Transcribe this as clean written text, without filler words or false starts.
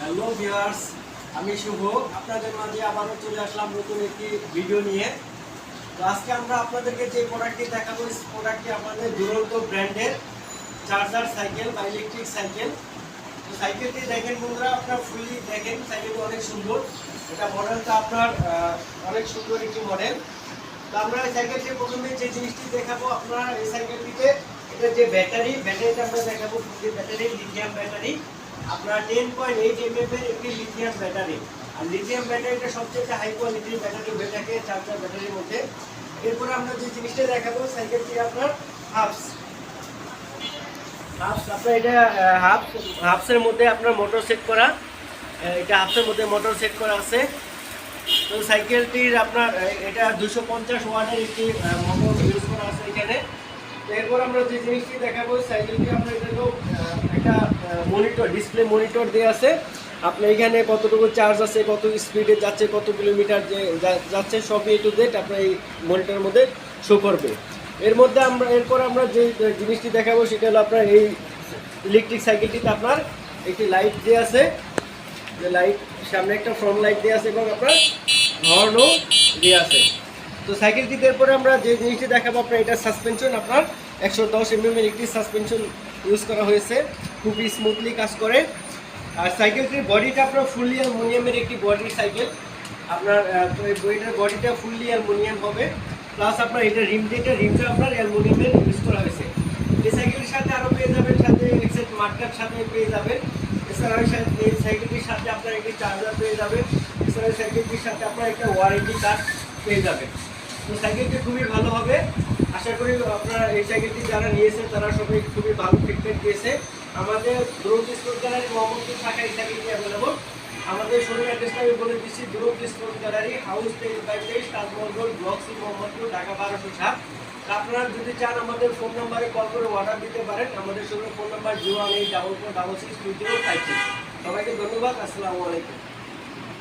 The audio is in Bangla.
হ্যালো ভিউয়ার্স, আমি শুভ আপনাদের মাঝে আবারও চলে আসলাম নতুন একটি ভিডিও নিয়ে। তো আজকে আমরা আপনাদেরকে যে প্রোডাক্টটি দেখাবো, এই প্রোডাক্টটি আমাদের দুরন্ত ব্র্যান্ডের চার্জার সাইকেল বা ইলেকট্রিক সাইকেল। তো সাইকেলটি দেখেন বন্ধুরা, আপনার ফুললি দেখেন, সাইকেলটি অনেক সুন্দর। এটা মডেলটা আপনার অনেক সুন্দর একটি মডেল। তো আমরা এই সাইকেলটি প্রথমে যে জিনিসটি দেখাবো, আপনার এই সাইকেলটিতে এটা যে ব্যাটারিটা আমরা দেখাবো, ব্যাটারি লিথিয়াম ব্যাটারি। আপনার 10.8 mAh এর একটি লিথিয়াম ব্যাটারি। আর লিথিয়াম ব্যাটারিটা সবচেয়ে হাই কোয়ালিটির ব্যাটারি হয়ে থাকে চার্জার ব্যাটারির মধ্যে। এরপরে আমরা যে জিনিসটা দেখাবো, সাইকেলটি আপনার হাফস আপনার এটা হাফসের মধ্যে আপনার মোটর সেট করা। এটা হাফসের মধ্যে মোটর সেট করা আছে। তো সাইকেলটির আপনার এটা 250 ওয়াটের একটি মোটর ইউজ করা আছে এখানে। এরপর আমরা যে জিনিসটি দেখাবো, সাইকেলটি আপনার এটাও একটা মনিটর, ডিসপ্লে মনিটর দেওয়া আছে। আপনার এখানে কতটুকু চার্জ আছে, কত স্পিডে যাচ্ছে, কত কিলোমিটার যে যাচ্ছে, সব এ টু জেড আপনার এই মনিটরের মধ্যে শো করবে। এরপর আমরা যে জিনিসটি দেখাবো সেটা হলো আপনার এই ইলেকট্রিক সাইকেলটিতে আপনার একটি লাইট দেওয়া আছে, যে লাইট সামনে একটা ফ্রন্ট লাইট দেওয়া আছে এবং আপনার হর্নও দেওয়া আছে। তো সাইকেলটিতে এরপরে আমরা যে জিনিসটি দেখাবো, আপনার এটা সাসপেনশন, আপনার 110 mm এর একটি সাসপেনশন ইউজ করা হয়েছে, খুবই স্মুথলি কাজ করে। আর সাইকেলটির বডিটা আপনার ফুললি অ্যালুমিনিয়ামের একটি বডির সাইকেল। আপনার এটার বডিটা ফুললি অ্যালুমিনিয়াম হবে, প্লাস আপনার এটা রিমটা আপনার অ্যালুমিনিয়ামের ইউজ করা হয়েছে। এই সাইকেলের সাথে আরও পেয়ে যাবেন, সাথে এক্সেট মার্কার সাথে পেয়ে যাবেন। এছাড়াও এই সাইকেলটির সাথে আপনার একটি চার্জার পেয়ে যাবেন। এছাড়া সাইকেলটির সাথে আপনার একটা ওয়ারেন্টি কার্ড পেয়ে যাবেন। তো সাইকেলটি খুবই ভালো হবে। আশা করি আপনারা এই সাইকেলটি যারা নিয়েছেন তারা সবাই খুবই ভালো ফিডব্যাক দিয়েছে। আমাদের দুরন্ত স্পোর্টস গ্যালারি মোহাম্মদপুর শাখা এই সাইকেলটি অ্যাভেলেবল। আমাদের শোরুম অ্যাড্রেসটা আমি বলে দিচ্ছি, Duronto sports gallery, house 23/23, Taj Mahal road, block C, Mohammadpur, Dhaka 1207। আপনারা যদি চান আমাদের ফোন নাম্বারে কল করে অর্ডার দিতে পারেন। আমাদের শোরুমের ফোন নাম্বার 01844662056। সবাইকে ধন্যবাদ। আসসালামু আলাইকুম।